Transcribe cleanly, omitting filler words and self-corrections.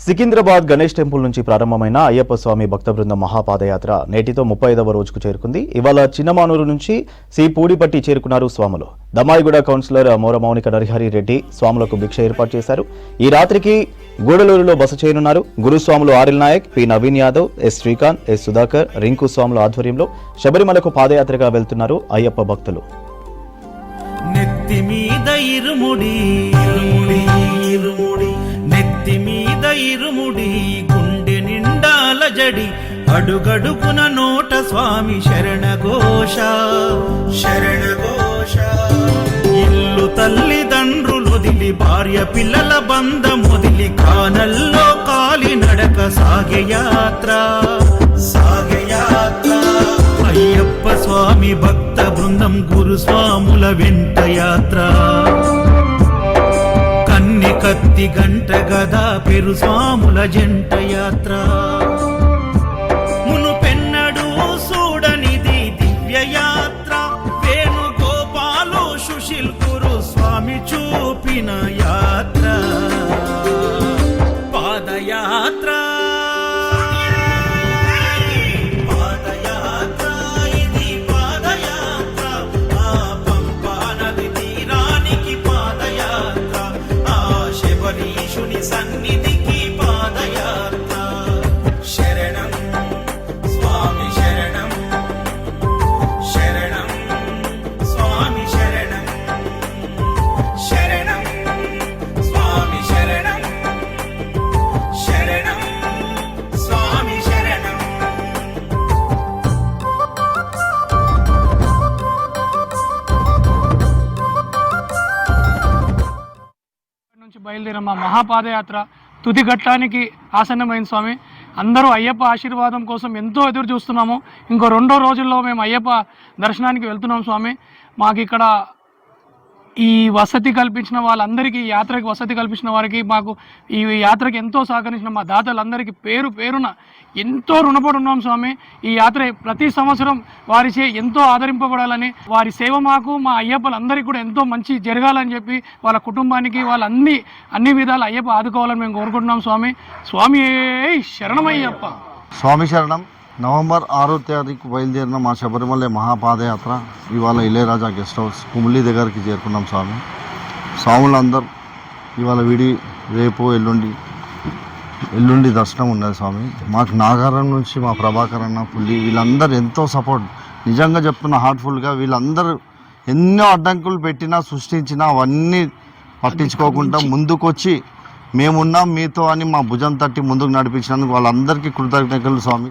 Secunderabad Ganesh temple నుంచి ప్రారంభమైన అయ్యప్ప స్వామి భక్త బృందం మహాపాదయాత్ర నేటితో 35వ రోజుకు చేరుకుంది. ఇవాళ చిన్నమానూరు నుంచి సి పూడిపట్టి చేరుకున్నారు స్వాములు. దమాయిగూడ కౌన్సిలర్ మౌనిక నరహరి రెడ్డి స్వాములకు భిక్ష ఏర్పాటు చేశారు. ఈ రాత్రికి గూడలూరులో బస చేయనున్నారు. గురుస్వాములు RL Nayak, P Naveen Yadav, S Srikanth, S Sudhakar, Rinku స్వాముల ఆధ్వర్యంలో శబరిమలకు పాదయాత్రగా వెళ్తున్నారు అయ్యప్ప భక్తులు. నెత్తి మీద ఇరుముడి ఇరుముడి ఇరుముడి నెత్తి మీద ఇరుముడి గుండె నిండాల జడి అడుగడుగున నోట స్వామి శరణఘోష శరణఘోష. ఇల్లు తల్లిదండ్రులు వదిలి భార్య పిల్లల బంధం వదిలి కానల్లో కాలి నడక సాగే యాత్ర సాగే యాత్ర. అయ్యప్ప స్వామి భక్త బృందం గురుస్వాముల వెంట యాత్ర. కన్ని కత్తి గంట గదా పెరు స్వాముల జంట యాత్ర. మునుపెన్నడు చూడనిది దివ్య యాత్ర. వేణుగోపాలు సుశీల్ గురు స్వామి చూపిన యాత్ర పాదయాత్ర. సన్నిధికి పాదయాత్ర. శరణం స్వామి శరణం శరణం స్వామి శరణం శరణం స్వామి శరణం శరణం స్వామి శరణం. నుంచి బయలుదేరిన మా మహాపాదయాత్ర తుది ఘట్టానికి ఆసన్నమైన స్వామి. అందరూ అయ్యప్ప ఆశీర్వాదం కోసం ఎంతో ఎదురు చూస్తున్నాము. ఇంకో 2 రోజుల్లో మేము అయ్యప్ప దర్శనానికి వెళ్తున్నాం స్వామి. మాకు ఇక్కడ ఈ వసతి కల్పించిన వాళ్ళందరికీ, యాత్రకి వసతి కల్పించిన వారికి, మాకు ఈ యాత్రకి ఎంతో సహకరించిన మా దాతలందరికీ పేరు పేరున ఎంతో రుణపడి ఉన్నాం స్వామి. ఈ యాత్ర ప్రతి సంవత్సరం వారిచే ఎంతో ఆదరింపబడాలని, వారి సేవ మాకు మా అయ్యప్పలందరికీ కూడా ఎంతో మంచి జరగాలని చెప్పి వాళ్ళ కుటుంబానికి అన్ని విధాలు అయ్యప్ప ఆదుకోవాలని మేము కోరుకుంటున్నాం స్వామి. స్వామి శరణమయ్యప్ప. స్వామి శరణం. నవంబర్ 6వ తారీఖు బయలుదేరిన మా శబరిమల మహాపాదయాత్ర ఇవాళ ఇళయరాజా గెస్ట్ హౌస్ కుమిలి దగ్గరికి చేరుకున్నాం స్వామి. స్వాములందరూ ఇవాళ రేపు ఎల్లుండి దర్శనం ఉన్నది స్వామి. మాకు నాగారం నుంచి మా ప్రభాకర్ అన్న, పుల్లి వీళ్ళందరూ ఎంతో సపోర్ట్. నిజంగా చెప్తున్న హార్ట్ఫుల్గా వీళ్ళందరూ ఎన్నో అడ్డంకులు పెట్టినా సృష్టించినా అవన్నీ పట్టించుకోకుండా ముందుకొచ్చి మేమున్నాం మీతో అని మా భుజం తట్టి ముందుకు నడిపించినందుకు వాళ్ళందరికీ కృతజ్ఞతలు స్వామి.